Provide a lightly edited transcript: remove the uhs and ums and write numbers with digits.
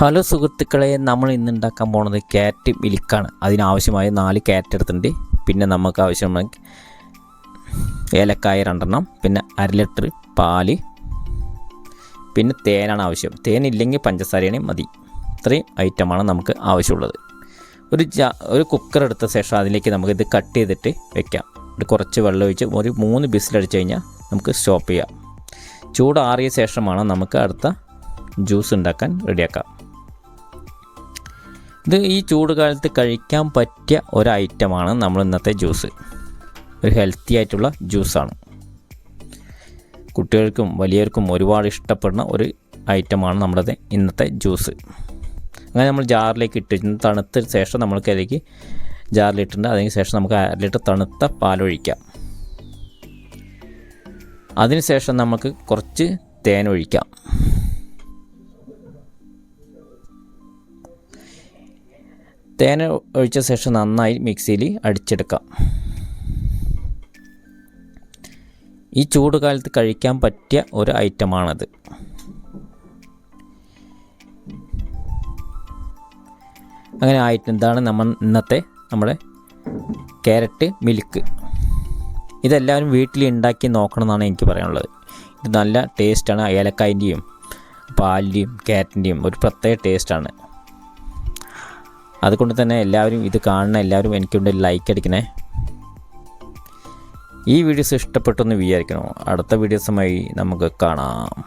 Hello സുഹൃത്തുക്കളെ, നമ്മൾ ഇന്ന് ഉണ്ടാക്കാൻ പോകുന്നത് ക്യാരറ്റ് മിൽക്കാണ്. അതിനാവശ്യമായ 4 ക്യാരറ്റ് എടുത്തിട്ടുണ്ട്. പിന്നെ നമുക്ക് ആവശ്യമായ ഏലക്കായ 2 പിന്നെ 1/2 ലിറ്റർ പാല്, പിന്നെ തേനാണ് ആവശ്യം. തേനില്ലെങ്കിൽ പഞ്ചസാരയാണ് മതി. ഇത്രയും ഐറ്റമാണ് നമുക്ക് ആവശ്യമുള്ളത്. ഒരു കുക്കർ എടുത്ത ശേഷം അതിലേക്ക് നമുക്കിത് കട്ട് ചെയ്തിട്ട് വെക്കാം. കുറച്ച് വെള്ളം ഒഴിച്ച് ഒരു 3 വിസിലടിച്ച് കഴിഞ്ഞാൽ നമുക്ക് സ്റ്റോപ്പ് ചെയ്യാം. ചൂടാറിയ ശേഷമാണ് നമുക്ക് അടുത്ത ജ്യൂസ് ഉണ്ടാക്കാൻ റെഡിയാക്കാം. ഇത് ഈ ചൂട് കാലത്ത് കഴിക്കാൻ പറ്റിയ ഒരു ഐറ്റമാണ് നമ്മൾ ഇന്നത്തെ ജ്യൂസ്. ഒരു ഹെൽത്തി ആയിട്ടുള്ള ജ്യൂസാണ്. കുട്ടികൾക്കും വലിയവർക്കും ഒരുപാട് ഇഷ്ടപ്പെടുന്ന ഒരു ഐറ്റമാണ് നമ്മുടെ ഇന്നത്തെ ജ്യൂസ്. അങ്ങനെ നമ്മൾ ജാറിലേക്ക് ഇട്ട് തണുത്ത ശേഷം നമ്മൾക്ക് അതിലേക്ക് ജാറിലിട്ടുണ്ട്. അതിന് ശേഷം നമുക്ക് 1/2 ലിറ്റർ തണുത്ത പാലൊഴിക്കാം. അതിനുശേഷം നമുക്ക് കുറച്ച് തേൻ ഒഴിക്കാം. തേൻ ഒഴിച്ച ശേഷം നന്നായി മിക്സിയിൽ അടിച്ചെടുക്കാം. ഈ ചൂട് കാലത്ത് കഴിക്കാൻ പറ്റിയ ഒരു ഐറ്റമാണത്. അങ്ങനെ ആയിട്ട് ഇതാണ് ഇന്നത്തെ നമ്മുടെ ക്യാരറ്റ് മിൽക്ക്. ഇതെല്ലാവരും വീട്ടിൽ ഉണ്ടാക്കി നോക്കണമെന്നാണ് എനിക്ക് പറയാനുള്ളത്. ഇത് നല്ല ടേസ്റ്റാണ്. ഏലക്കായൻ്റെയും പാലിൻ്റെയും ക്യാരറ്റിൻ്റെയും ഒരു പ്രത്യേക ടേസ്റ്റാണ്. അതുകൊണ്ട് തന്നെ എല്ലാവരും ഇത് കാണുന്ന എല്ലാവരും എനിക്കൊണ്ട് ലൈക്ക് അടിക്കണേ. ഈ വീഡിയോസ് ഇഷ്ടപ്പെട്ടെന്ന് വിചാരിക്കണോ? അടുത്ത വീഡിയോസുമായി നമുക്ക് കാണാം.